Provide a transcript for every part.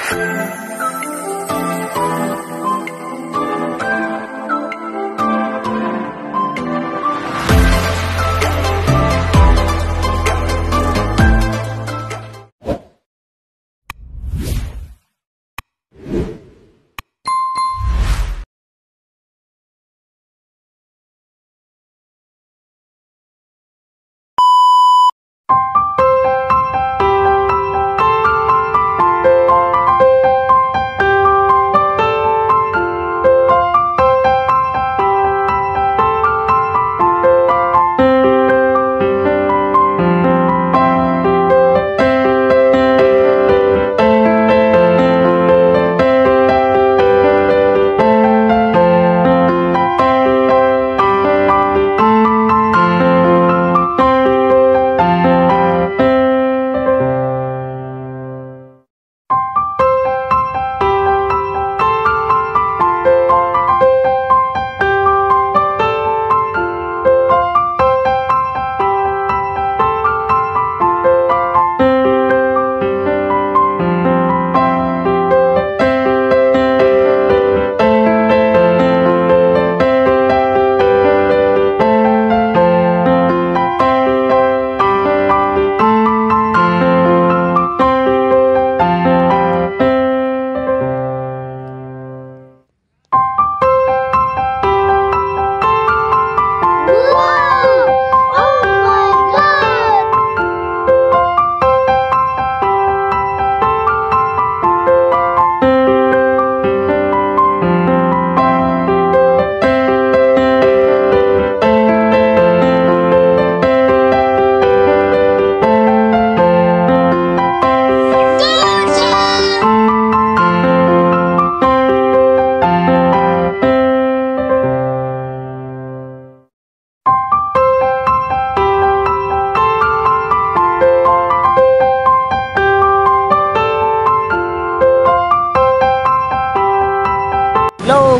Hello,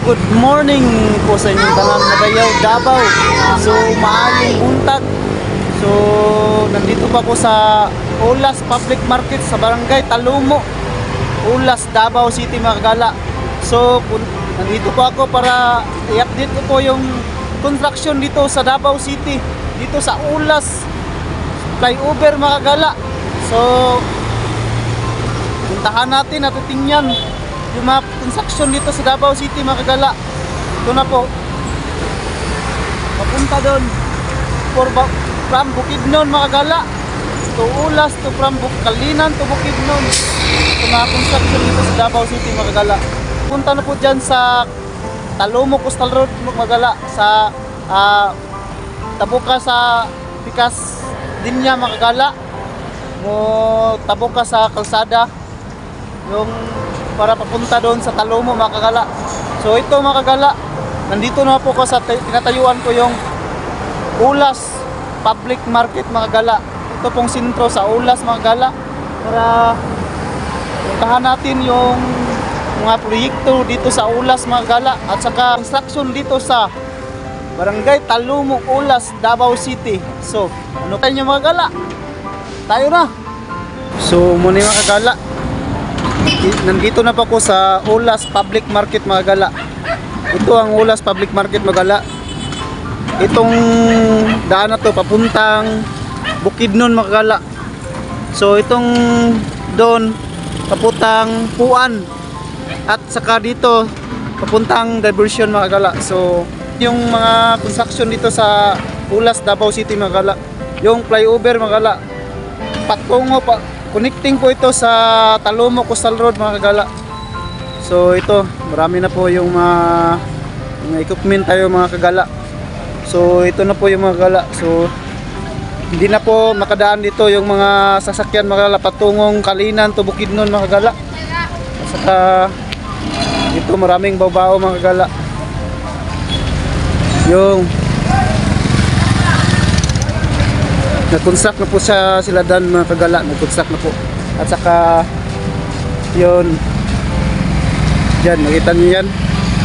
good morning po sa inyong tanang Nagayaw, Davao. So, maayong buntag. So, nandito pa ko sa Ulas Public Market sa Barangay Talumo, Ulas, Davao City, mga kagala. So, nandito po ako para i-update ko po yung construction dito sa Davao City, dito sa Ulas flyover, mga kagala. So, puntahan natin at tingnan yung mga construction dito sa Davao City, mga kagala. Ito na po, papunta doon from Bukidnon, mga kagala, to Ulas, to from Kalinan to Bukidnon. Ito mga construction dito sa Davao City, mga kagala. Punta na po dyan sa Talumo Coastal Road, mga kagala, sa tabuka sa Pikas Dinya, mga kagala, mo tabuka sa kalsada yung para papunta doon sa Talumo, mga kagala. So ito, mga kagala, nandito na po ko sa tinatayuan ko yung Ulas Public Market, mga kagala. Ito pong sentro sa Ulas, mga kagala, para puntahan natin yung mga proyekto dito sa Ulas, mga kagala, at saka construction dito sa Barangay Talumo, Ulas, Davao City. So ano tayo, mga kagala? Tayo na. So muna, mga kagala, nandito na pa ko sa Ulas Public Market, mga kagala. Ito ang Ulas Public Market, mga kagala. Itong daan na to papuntang Bukidnon, mga kagala. So itong doon papuntang Puan, at saka dito papuntang diversion, mga kagala. So yung mga construction dito sa Ulas, Davao City, mga kagala, yung flyover, mga kagala, patungo pa, connecting po ito sa Talumo Coastal Road, mga kagala. So ito, marami na po yung mga equipment tayo, mga kagala. So ito na po yung mga kagala. So hindi na po makadaan dito yung mga sasakyan, mga kagala, patungong Kalinan to Bukidnon, mga kagala. At saka ito, maraming baw-bao, mga kagala. Yung nag-construct na po sila dan, mga kagala, nag-construct na po. At saka yun, dyan, nakita nyo yan,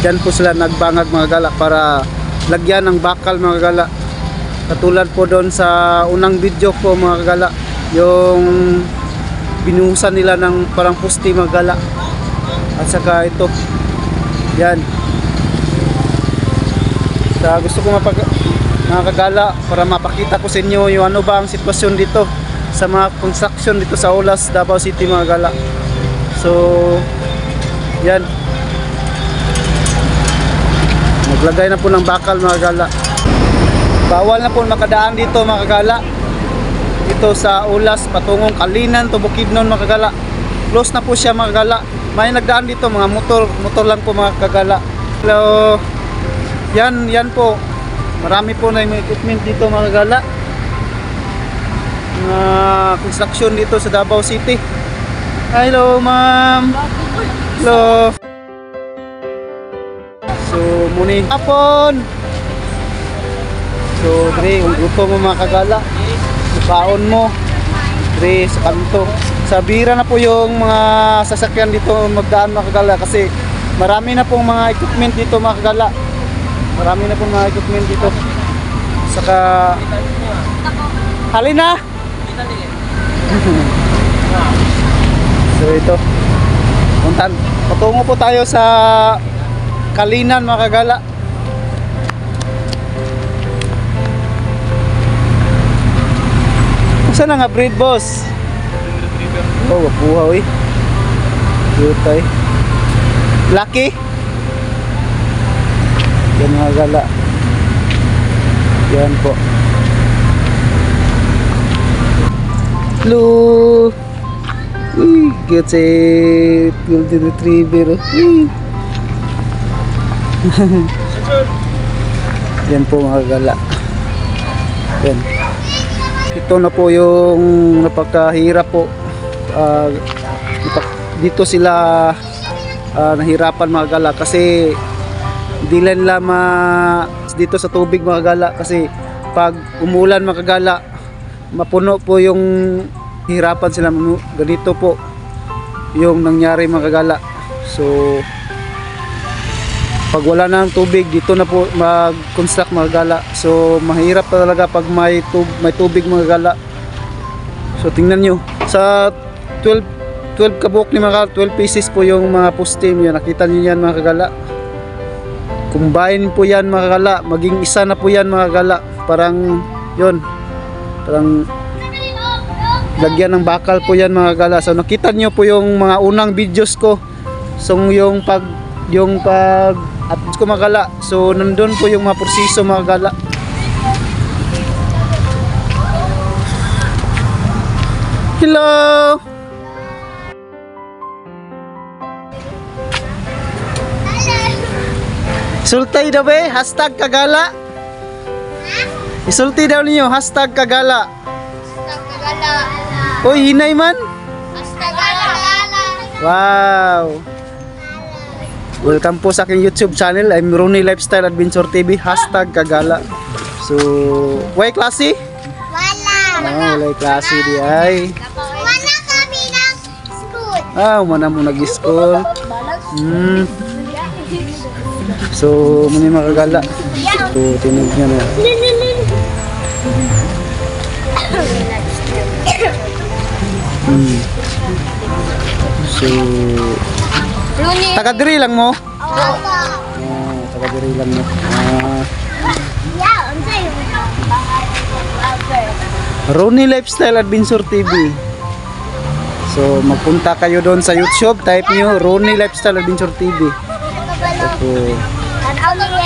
dyan po sila nagbangag, mga kagala, para lagyan ng bakal, mga kagala. Katulad po doon sa unang video po, mga kagala, yung binuhusan nila ng parang pusti, mga kagala. At saka ito, yan. Gusto ko mga kagala, para mapakita ko sa inyo yung ano ba ang sitwasyon dito sa mga construction dito sa Ulas, Davao City mga kagala. So yan, naglagay na po ng bakal mga kagala. Bawal na po makadaan dito mga kagala, dito sa Ulas patungong Kalinan to Bukidnon mga kagala. Close na po siya mga kagala. May nagdaan dito mga motor lang po mga kagala. Hello. Yan po. Marami po na yung equipment dito mga kagala. Construction dito sa Davao City. Hello ma'am. Hello. So muni hapon. So dre, kung gusto mo mga kagala, ipaon mo dre sa kanto. Sa bira na po yung mga sasakyan dito magdaan mga kagala, kasi marami na pong mga equipment dito mga kagala. Marami na pong mga equipment dito. Saka halina. So ito, patungo po tayo sa Kalinan mga kagala. Saan na nga breed boss? Oh, wapuhaw eh. Jutay. Lucky. Yan mga kagala. Yan po. Hello. Uy, cute si golden retriever. Uy. Yan po mga kagala. Yan. Ito na po yung napakahirap po. Dito sila nahirapan mga kagala, kasi hindi nila dito sa tubig mga kagala, kasi pag umulan mga kagala, mapuno po yung hirapan sila. Ganito po yung nangyari mga kagala. So pag wala na ng tubig, dito na po mag-construct mga kagala. So mahirap pa talaga pag may tubig mga kagala. So tingnan nyo, sa 12 kabuk ni mga 12 pieces po yung mga poste yan. Nakita nyo yan mga kagala. Combine po yan mga kagala, maging isa na po yan mga kagala. Parang yun, parang lagyan ng bakal po yan mga kagala. So nakita nyo po yung mga unang videos ko. So yung pag upload ko mga kagala. So nandun po yung mga proseso mga kagala. Hello. Isultay daw be, hashtag kagala. Isulti daw ninyo, hashtag kagala. Hashtag kagala. Uy, hinay man. Hashtag kagala. Wow. Welcome po sa aking YouTube channel. I'm Ronnie Lifestyle Adventure TV, hashtag kagala. So, why klase? Wala. Wala klase di ay. Wala kami ng school. Umana mo nag-school. So, muna mga kagala. So, tinig nyo na. So, taga-diri lang mo? Taga-diri lang mo. Ronnie Lifestyle Adventure TV. So, magpunta kayo doon sa YouTube. Type nyo, Ronnie Lifestyle Adventure TV.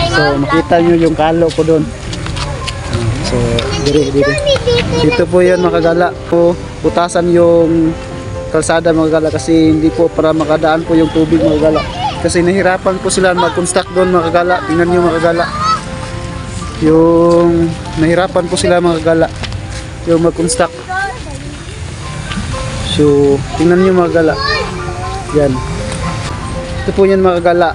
So makita nyo yung kalo ko doon. So dito po yan mga kagala po, butasan yung kalsada mga kagala, kasi hindi po para makadaan po yung tubig mga kagala, kasi nahirapan po sila mag-construct doon mga kagala. Tingnan nyo mga kagala, yung nahirapan po sila mga kagala yung mag-construct. So tingnan nyo mga kagala, yan, ito po yan mga kagala.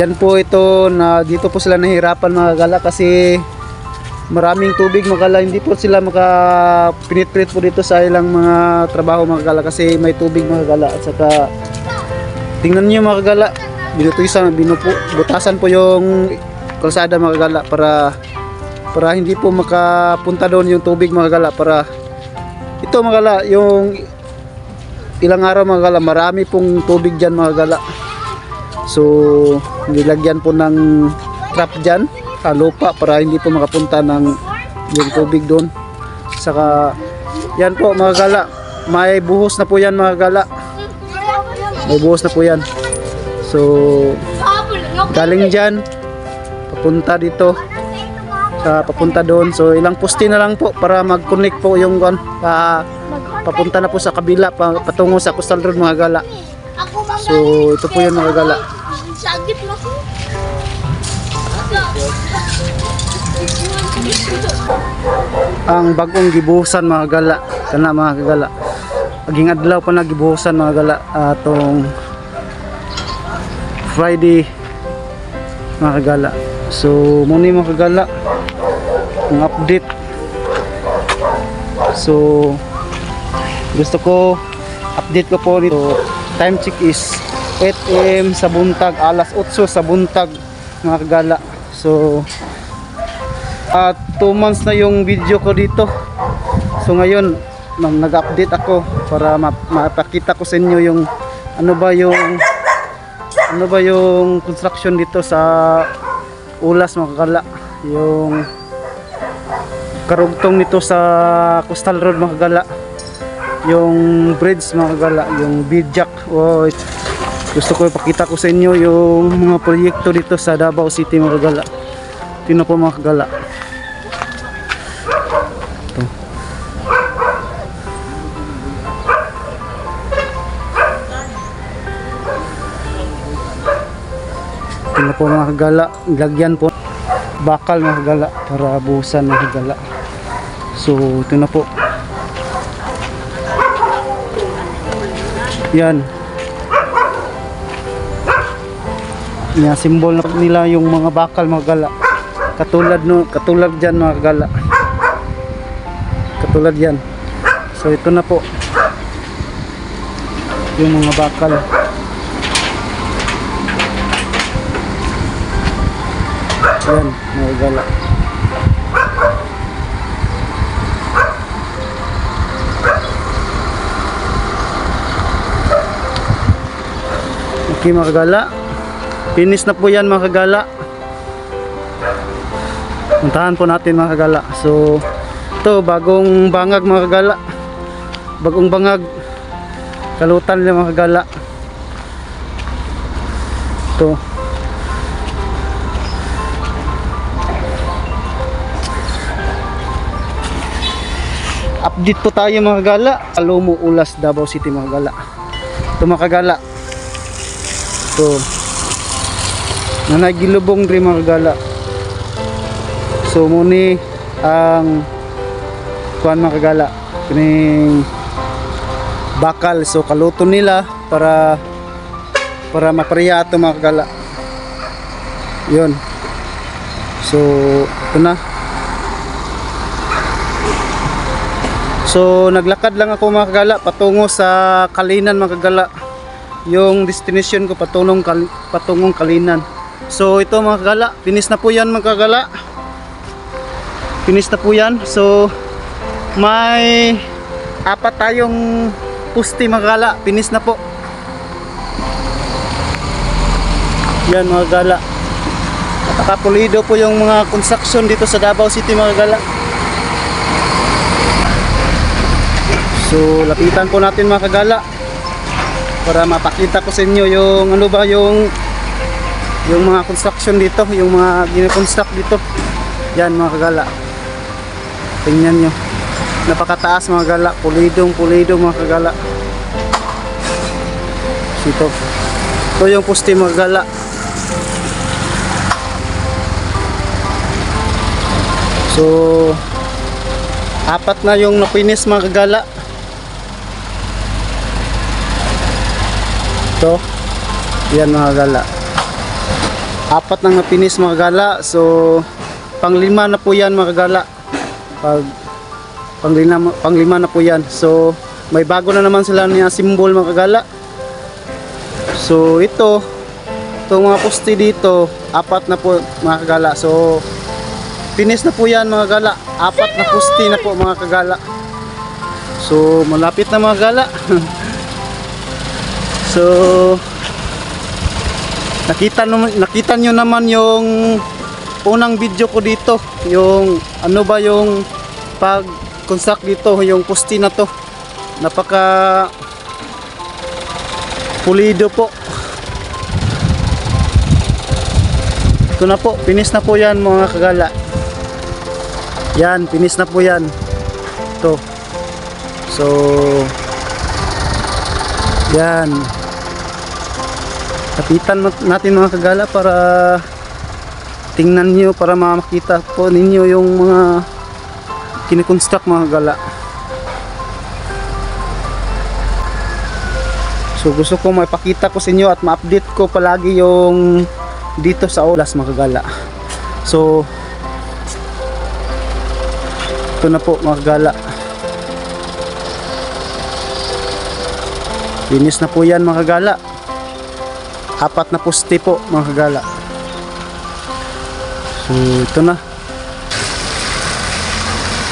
Diyan po ito, na dito po sila nahirapan mga kagala, kasi maraming tubig mga kagala. Hindi po sila makapinitrit po dito sa ilang mga trabaho mga kagala, kasi may tubig mga kagala. At saka tingnan niyo mga kagala, butasan po yung kalsada mga kagala, para hindi po makapunta doon yung tubig mga kagala. Para ito mga kagala, yung ilang araw mga kagala, marami pong tubig dyan mga kagala. So nilagyan po ng trap dyan sa lupa para hindi po makapunta ng yung tubig doon. Saka yan po mga kagala, may buhos na po yan mga kagala, may buhos na po yan. So galing dyan papunta dito sa papunta doon. So ilang poste na lang po para mag-connect po yung papunta na po sa kabila patungo sa Coastal Road mga kagala. So ito po yun mga kagala. Ang bagong gibuhusan mga kagala kana mga kagala. Aging adlaw pa na gibuhusan mga kagala atong Friday mga kagala. So muna mga kagala ang update. So gusto ko update ko po dito. Time check is 8 AM sa buntag, alas 8 sa buntag mga kagala. So 2 months na yung video ko dito. So ngayon nag-update ako para mapakita ko sa inyo yung ano ba yung construction dito sa Ulas mga kagala, yung karugtong nito sa Coastal Road mga kagala, yung bridge mga kagala, yung Bidjak. Gusto ko ipakita ko sa inyo yung mga proyekto dito sa Davao City mga kagala. Tingnan po mga kagala. Ito. Tingnan po mga kagala, lagyan po bakal mga kagala para buhusan mga kagala. So ito na po, yan yan simbol na nila yung mga bakal mga kagala, katulad dyan mga kagala, katulad yan. So ito na po yung mga bakal. Yan mga kagala. Okay mga kagala, finish na po yan mga kagala. Puntahan po natin mga kagala. So ito bagong bangag mga kagala, bagong bangag, kalutan nila mga kagala. Ito update po tayo mga kagala. Alomo, Ulas, Davao City mga kagala. Ito mga kagala, ito nanagilubong rin mga kagala. So muni ang kuan mga kagala, kining bakal. So kaluto nila para mapriya ito mga kagala. Yun. So ito na. So naglakad lang ako mga kagala patungo sa Kalinan mga kagala. Yung destination ko patungong Kalinan. So ito mga kagala, finish na po yan mga kagala. Finish na po yan. So may 4 tayong pusti mga kagala, finish na po. Yan mga kagala. At nakapulido po yung mga construction dito sa Davao City mga kagala. So lapitan po natin mga kagala para mapakita ko sa inyo yung ano ba yung mga construction dito, yung mga gina-construct dito. Yan mga kagala, tingnan nyo, napakataas mga kagala, pulidong mga kagala. Ito yung poste mga kagala. So 4 na yung napinis mga kagala. Ito, yan mga kagala, 4 nang napinis mga kagala. So pang-5 na po yan mga kagala. Pang-5 na po yan. So may bago na naman sila niya simbol mga kagala. So itong mga poste dito 4 na po mga kagala. So finish na po yan mga kagala, 4 na poste na po mga kagala. So malapit na mga kagala. So nakita nyo naman yung unang video ko dito, yung ano ba yung pag construct dito, yung poste na to. Napaka pulido po. Ito na po, finish na po yan mga kagala. Yan, finish na po yan. Ito. So yan. Kapitan natin mga kagala para tingnan nyo, para makita po ninyo yung mga kinikonstruct mga kagala. So gusto ko maipakita ko sa inyo at ma-update ko palagi yung dito sa oras mga kagala. So ito na po mga kagala. Finish na po yan mga kagala. 4 na poste po mga kagala. So ito na.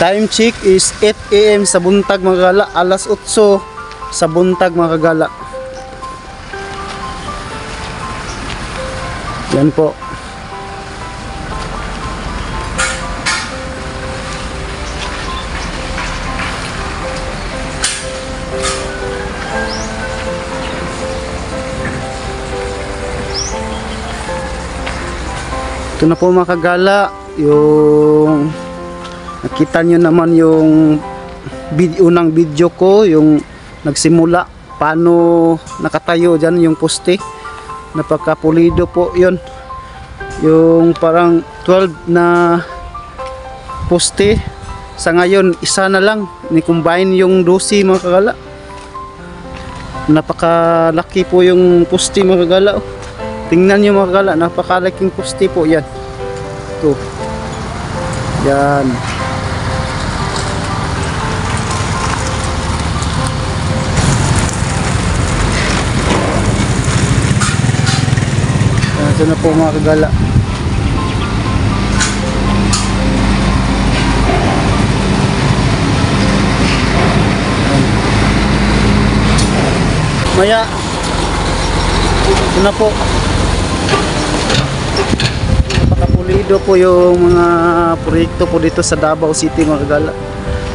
Time check is 8 AM sa buntag mga kagala. Alas 8 sa buntag mga kagala. Yan po. Ito na po mga kagala, yung nakita nyo naman yung unang video ko, yung nagsimula paano nakatayo dyan yung poste. Napakapulido po yun, yung parang 12 na poste. Sa ngayon isa na lang, ni-combine yung 12 mga kagala. Napakalaki po yung poste mga kagala. Tingnan nyo mga kagala, napakalaking poste po yan. Ito. Yan. Ito na po mga kagala. Maya. Ito na po. Napakapulido po yung mga proyekto po dito sa Davao City mga kagala.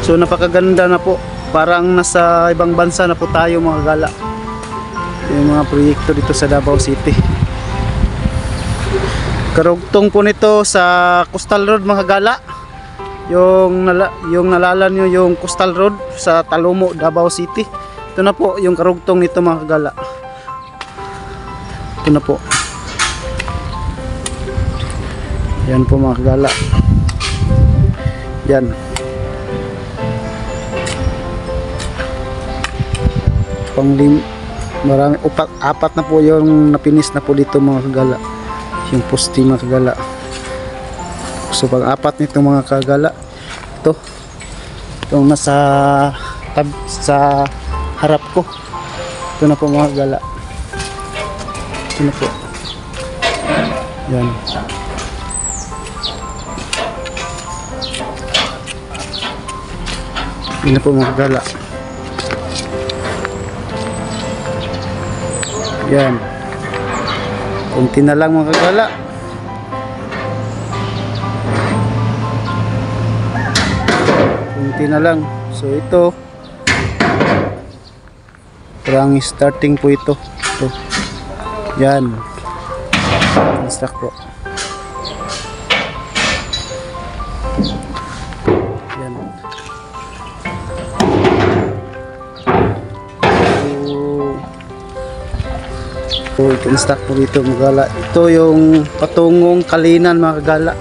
So napakaganda na po. Parang nasa ibang bansa na po tayo mga kagala. Yung mga proyekto dito sa Davao City. Karugtong po nito sa Coastal Road mga kagala. Yung nalala nyo yung Coastal Road sa Talomo, Davao City. Ito na po yung karugtong nito mga kagala. Ito na po. Yan po mga kagala. Yan. Marami, 4 na po yung napinis na po dito mga kagala. Yung poste mga kagala. So pag 4 nito mga kagala, ito yung nasa sa harap ko. Ito na po mga kagala. Ito na po. Yan. Ito na po mga kagala. Yan. Kunti na lang mga kagala. Kunti na lang. So ito parang starting po ito. Ito. Yan. Construct po. Yan. So i-construct po dito mga kagala. Ito yung patungong Kalinan mga kagala.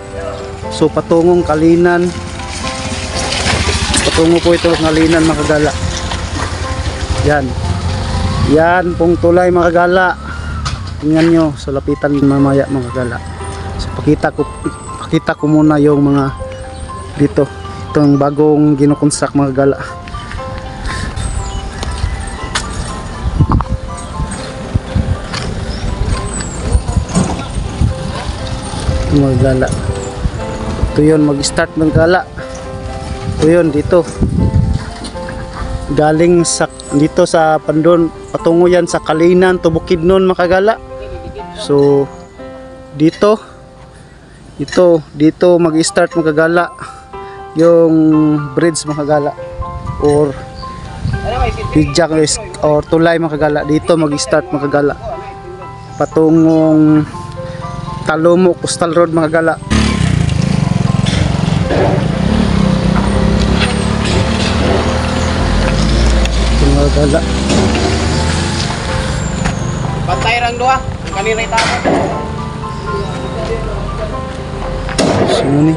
So patungong Kalinan. Patungo po ito Kalinan mga kagala. Yan. Yan pong tulay mga kagala. Tingnan nyo sa lapitan mamaya mga kagala. So pakita ko muna yung mga dito. Itong bagong gino-construct mga kagala. Mga kagala. Ito yun, mag-start mga kagala. Ito yun dito. Galing sa dito sa Pandon, patungo yan sa Kalinan to Bukidnon mga kagala. So dito mag-start mga kagala yung bridge mga kagala, or bidjak or tulay mga kagala. Dito mag-start mga kagala patungong Talomo Coastal Road mga kagala. Mga kagala, Pantay rang dua, kanina itapat. so muni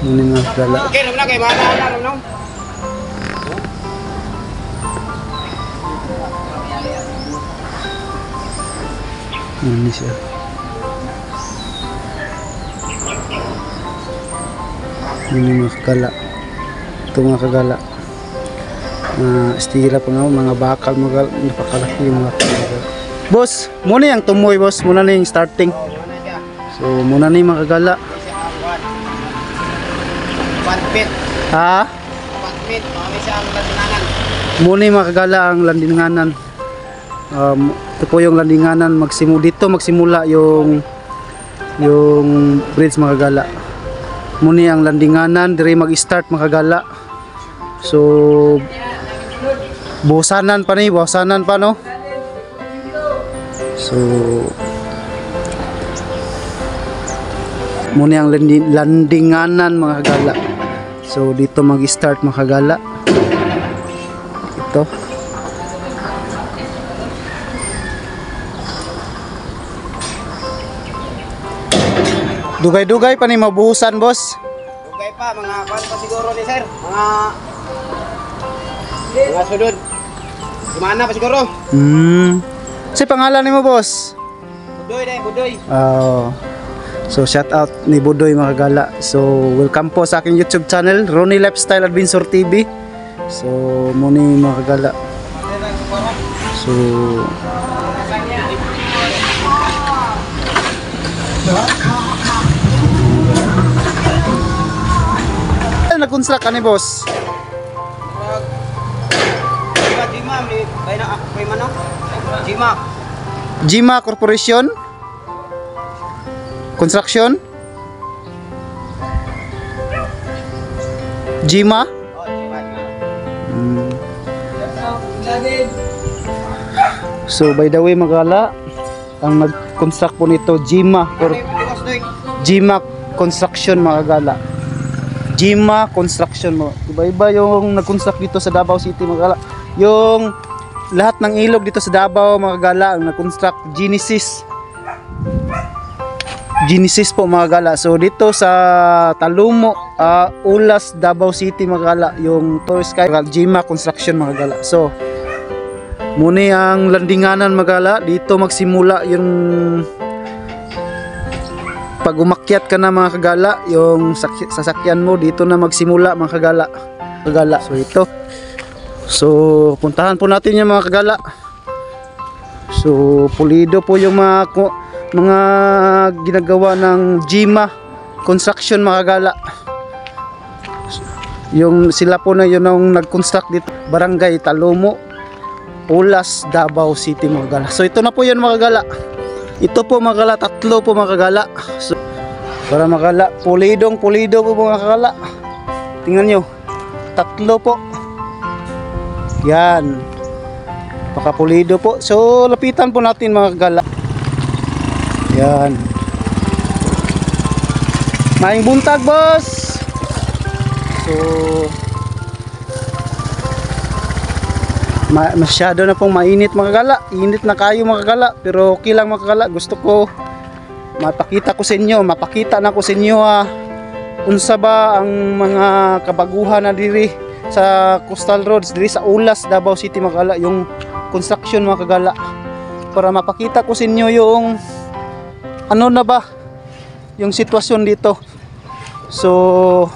mga kagala. Okay, ram na kay mana ram na. Ini siya. Ini mga kagala. Ito mga kagala. Estira pa nga, mga bakal, napakalaki yung mga kagala. Boss, muna yung tumoy boss, muna na yung starting. So muna na yung mga kagala. 1 feet. Ha? 1 feet, mami siya ang landinganan. Muna yung mga kagala ang landinganan. Ito po yung landinganan, magsimula yung bridge mga kagala. Muna ang landinganan, dire mag-start mga kagala. So busanan pa no. So muna ang landinganan mga kagala. So dito mag-start mga kagala. Ito. Dugay-dugay pa ni mabuhusan boss. Dugay pa, mga kwan pa siguro ni sir. Mga sudod. Gumana pa siguro. Si pangalan ni mo boss? Budoy dai, budoy. So shout out ni Budoy mga kagala. So welcome po sa aking YouTube channel, Ronnie Lifestyle Adventure TV. So muni mga kagala. So nag-construct ka ni boss? Jima ni kay na kay mano? Jima Corporation Construction? Jima? So by the way magala, ang nag-construct po nito Jima Construction mga kagala. Jima Construction mo. Iba-iba yung nag-construct dito sa Davao City mga kagala. Yung lahat ng ilog dito sa Davao mga kagala ang nag-construct Genesis po mga kagala. So dito sa Talomo, Ulas, Davao City mga kagala, yung tourist kay Jima Construction mga kagala. So muni ang landinganan mga kagala. Dito magsimula yung pag umakyat ka na mga kagala, yung sasakyan mo dito na magsimula mga kagala. So ito. So puntahan po natin yung mga kagala. So pulido po yung mga ginagawa ng Jima Construction mga kagala. Yung sila po na yun ang nag-construct dito, Barangay Talomo, Ulas, Davao City mga kagala. So ito na po yun mga kagala. Ito po mga kagala, tatlo po mga kagala. So, para mga kagala, pulido po mga kagala. Tingnan nyo, tatlo po. Yan. Pakapulido po. So lapitan po natin mga kagala. Yan. Maing buntag boss. So masyado na pong mainit mga kagala. Init na kayo mga kagala, pero okay lang mga kagala. Gusto ko mapakita na ko sa inyo unsa ba ang mga kabaguhan na diri sa coastal roads diri sa Ulas, Davao City mga kagala, yung construction mga kagala, para mapakita ko sa inyo yung ano na ba yung sitwasyon dito. So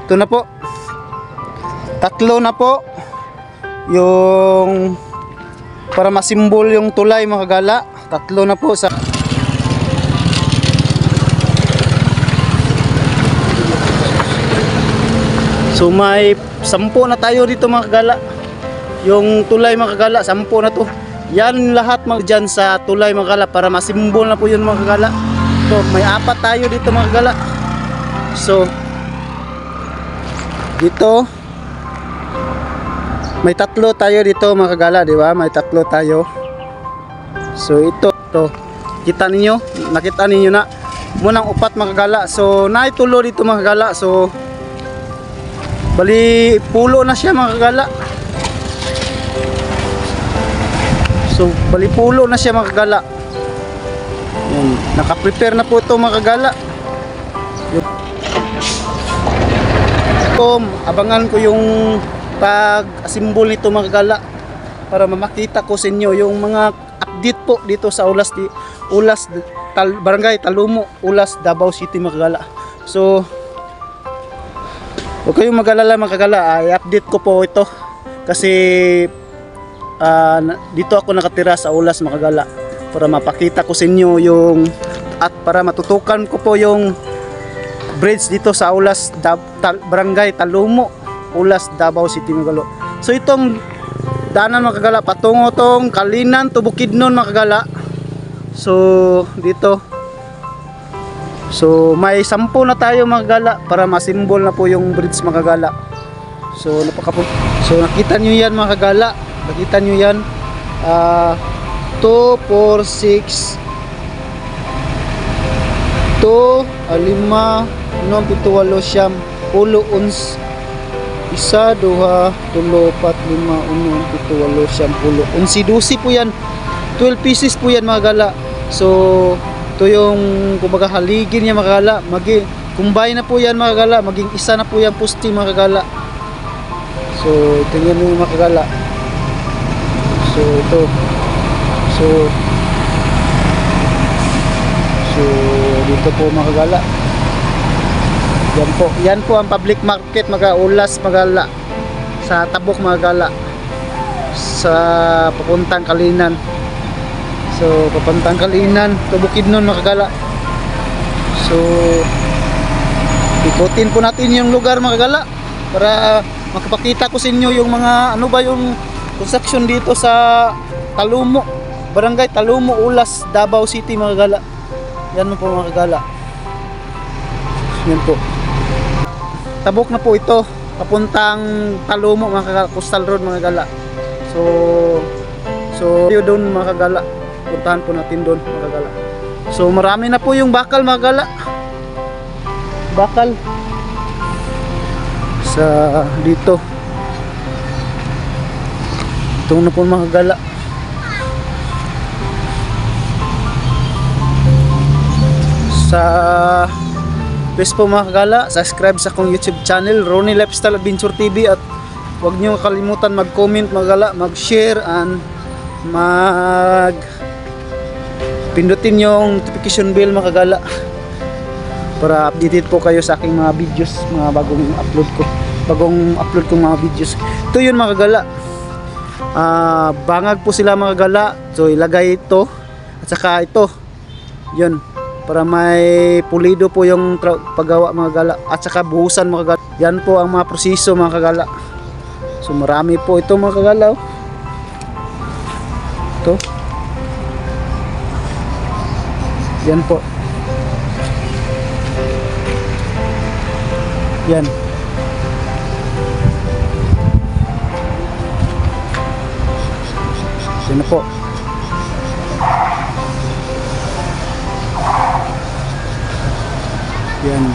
ito na po, tatlo na po yung para masimbol yung tulay mga kagala. Tatlo na po sa so may 10 na tayo dito mga kagala. yung tulay mga kagala, 10 na to. Yan lahat mga dyan sa tulay mga kagala para masimbol na po yun mga kagala. So may 4 tayo dito mga kagala. So dito may 3 tayo dito mga kagala, di ba? May 3 tayo. So ito, kita ninyo, nakita ninyo na munang 4 mga kagala. So naitulo dito mga kagala. So bali pulo na siya mga kagala. So bali pulo na siya mga kagala. Yan, naka-prepare na po ito mga kagala. Abangan ko yung pag-asimbol nito mga kagala para mamakita ko sa inyo yung mga update po dito sa Barangay Talumo, Ulas, Davao City mga kagala. So huwag kayong mag-alala mga kagala, i-update ko po ito kasi dito ako nakatira sa Ulas mga kagala para mapakita ko sa inyo yung at para matutukan ko po yung bridge dito sa Ulas, Barangay Talumo, Ulas, Davao City mga kagala. So itong daanan mga kagala patungo tong Kalinan to Bukidnon mga kagala. So dito, so may 10 na tayo mga kagala para masimbol na po yung bridge mga kagala. So so nakita nyo yan mga kagala, nakita nyo yan. 2, 4, 6 2, 5, 6, 7, 8, 9, 7, 8, 10, 11, 1, 2, 3, 4, 5, 6, 7, 8, 9, 10, 11, 12 po yan, 12 pieces po yan mga kagala. So ito yung kumbaga haligin niya mga kagala, combine na po yan mga kagala, maging isa na po yan poste mga kagala. So tingnan nyo mga kagala. So ito, so dito po mga kagala. Yan po ang public market mga Ulas mga kagala, sa Tabok mga kagala, sa papuntang Kalinan. So papuntang Kalinan to Bukidnon mga kagala. So ikutin po natin yung lugar mga kagala para makapakita ko sa inyo yung mga ano ba yung construction dito sa Talumo, Barangay Talumo, Ulas, Davao City mga kagala. Yan po mga kagala. Yan po. Tabok na po ito, papuntang Talumo mga kagala, Coastal Road mga kagala. So yun doon mga kagala, puntahan po natin doon mga kagala. So marami na po yung bakal mga kagala, bakal sa dito. Ito na po mga kagala. Sa please po mga kagala, subscribe sa akong YouTube channel, Ronnie Lifestyle Adventure TV, at huwag nyo kalimutan mag-comment mga kagala, mag-share, and pindutin yung notification bell mga kagala para updated po kayo sa aking mga videos, mga bagong upload kong mga videos. Ito yun mga kagala, bangag po sila mga kagala. So ilagay ito at saka ito yun para may pulido po yung paggawa mga kagala, at saka buhusan mga kagala. Yan po ang mga proseso mga kagala. So marami po ito mga kagala. Ito yan po, yan. Yan po. Yan.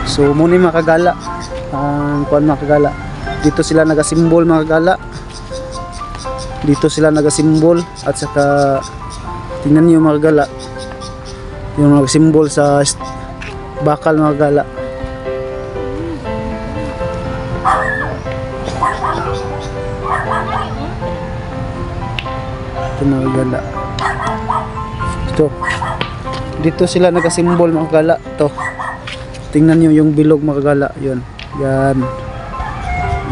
So muna mga kagala, ang kuan mga kagala, dito sila nagasimbol mga kagala, dito sila nagasimbol, at saka tingnan niyo mga kagala yung nagasimbol sa bakal mga kagala. Ito mga kagala, ito dito sila nagasimbol mga kagala. Ito tingnan nyo yung bilog mga kagala, yun, yan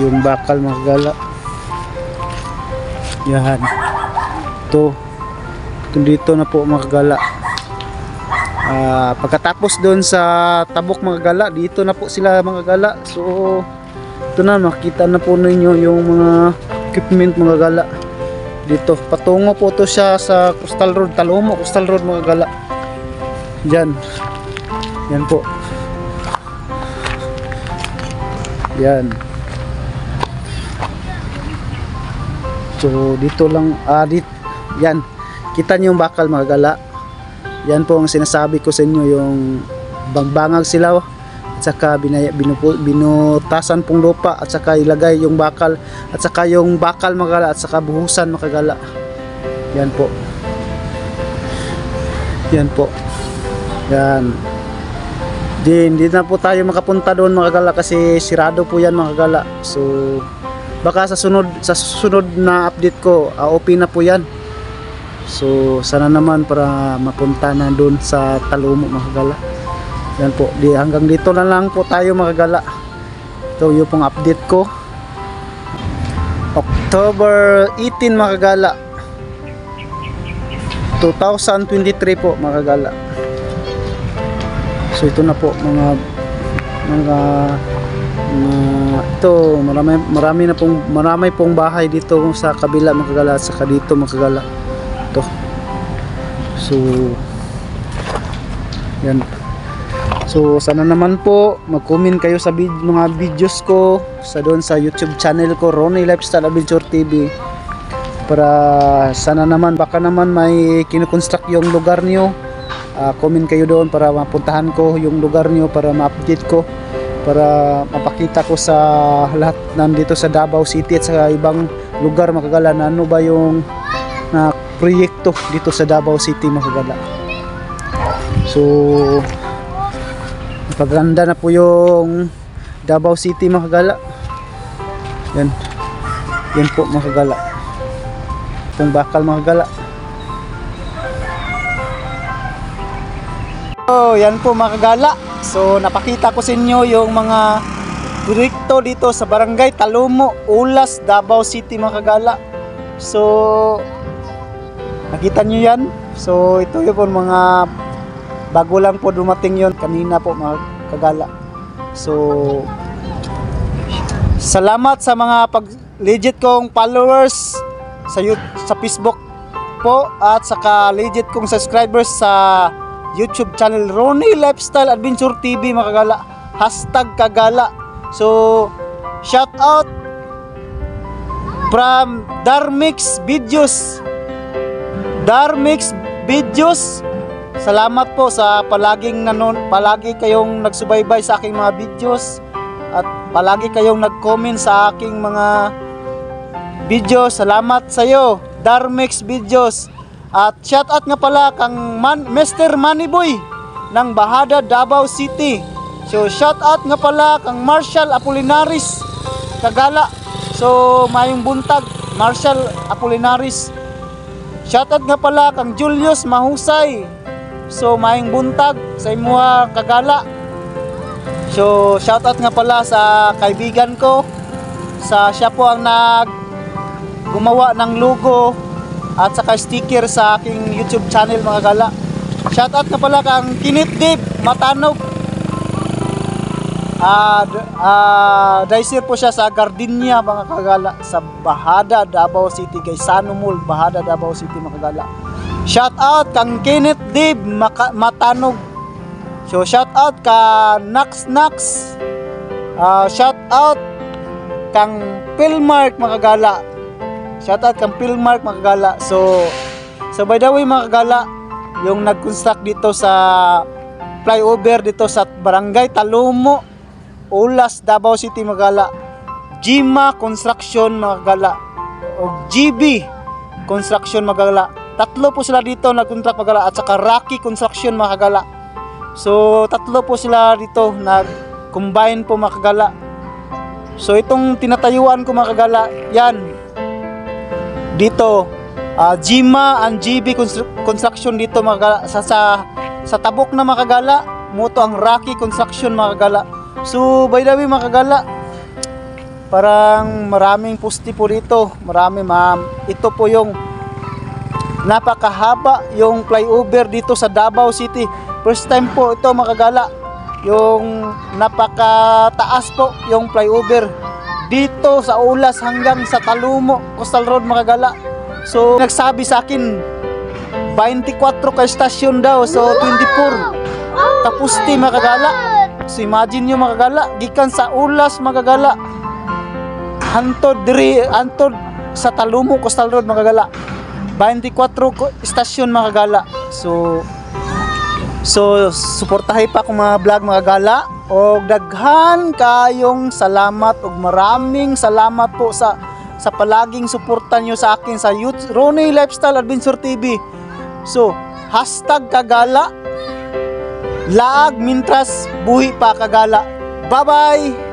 yung bakal mga kagala, yan. Ito dito na po mga kagala. Pagkatapos doon sa Tabok mga kagala, dito na po sila mga kagala. So ito na, makita na po ninyo yung mga equipment mga gala dito. Patungo po to siya sa Coastal Road, Talomo Coastal Road mga gala. Yan po. Yan. So dito lang, yan, kita niyo yung bakal mga gala. Yan po ang sinasabi ko sa inyo, yung bangbangag sila at saka binutasan pong lupa at saka ilagay yung bakal at saka yung bakal mga gala at saka buhusan mga gala. Yan po. Yan po. Yan. Hindi na po tayo makapunta doon mga gala kasi sirado po yan mga gala. So baka sa susunod na update ko, open na po yan. So sana naman para mapunta na doon sa Talomo mga gala. Yan po, hanggang dito na lang po tayo mga gala. Ito yung pong update ko. October 18 mga gala, 2023 po mga gala. So ito na po ito, marami pong bahay dito sa kabila mga gala, saka dito mga gala. Ito. So yan. So sana naman po mag-comment kayo sa mga videos ko doon sa YouTube channel ko, Ronnie Lifestyle Adventure TV, para sana naman baka naman may kinukonstruct yung lugar niyo. Comment kayo doon para mapuntahan ko yung lugar niyo, para ma-update ko, para mapakita ko sa lahat nandito sa Davao City at sa ibang lugar makagala na ano ba yung proyekto dito sa Davao City makagala. So paganda na po yung Davao City makagala. Yan po makagala, pong bakal makagala. So yan po makagala. So napakita ko sa inyo yung mga proyekto dito sa Barangay Talomo, Ulas, Davao City makagala. So nakita nyo yan. So ito yung po mga bago lang po dumating yon kanina po mga kagala. So salamat sa mga legit kong followers sa Facebook po at saka legit kong subscribers sa YouTube channel Ronnie Lifestyle Adventure TV mga kagala. #kagala. So shout out from Darmix Videos. Salamat po sa palagi kayong nagsubaybay sa aking mga videos at palagi kayong nag-comment sa aking mga videos. Salamat sa iyo, Darmix Videos. At shout out nga pala kang Mr. Moneyboy ng Bahada, Davao City. So shout out nga pala kang Marshall Apolinaris kagala. So mayong buntag Marshall Apolinaris. Shout out nga pala kang Julius Mahusay. So maayong buntag sa imuha kagala. So shoutout nga pala sa kaibigan ko, siya po ang gumawa ng logo at saka sticker sa aking YouTube channel mga kagala. Shoutout nga pala kang Kinit Dave Matanog. Daisir po siya sa Gardenia mga kagala, sa Bahada, Davao City, kay Sano Mall, Bahada, Davao City mga kagala. Shout out kang Kenneth Dave Matanog. So shout out ka Nax. Shout out kang Pilmark mga kagala. Shout out kang Pilmark mga kagala. So by the way mga kagala, yung nag-construct dito sa flyover dito sa Barangay Talomo, Ulas, Davao City mga kagala, Jima Construction mga kagala o GB Construction mga kagala. Tatlo po sila dito nag-contract mga kagala, at saka Rocky Construction mga kagala. So tatlo po sila dito nag-combine po mga kagala. So itong tinatayuan ko mga kagala, yan dito Jima and GB Construction dito mga kagala. Sa tabok na mga kagala, muto ang Rocky Construction mga kagala. So by the way mga kagala, parang maraming pusti po dito. Ito po yung napakahaba yung flyover dito sa Davao City. First time po ito mga kagala, yung napakataas po yung flyover dito sa Ulas hanggang sa Talumo, Coastal Road mga kagala. So nagsabi sa akin 24 ka estasyon daw, so 24 kapusti mga kagala. So imagine nyo mga kagala, gikan sa Ulas mga kagala hantod sa Talumo, Coastal Road mga kagala, 24 estasyon mga kagala. So suportahay pa akong mga vlog mga kagala, o daghan kayong salamat ug maraming salamat po sa palaging suporta nyo sa akin sa Ronnie Lifestyle Adventure TV. So #kagala laag mintras buhi pa kagala. Bye bye.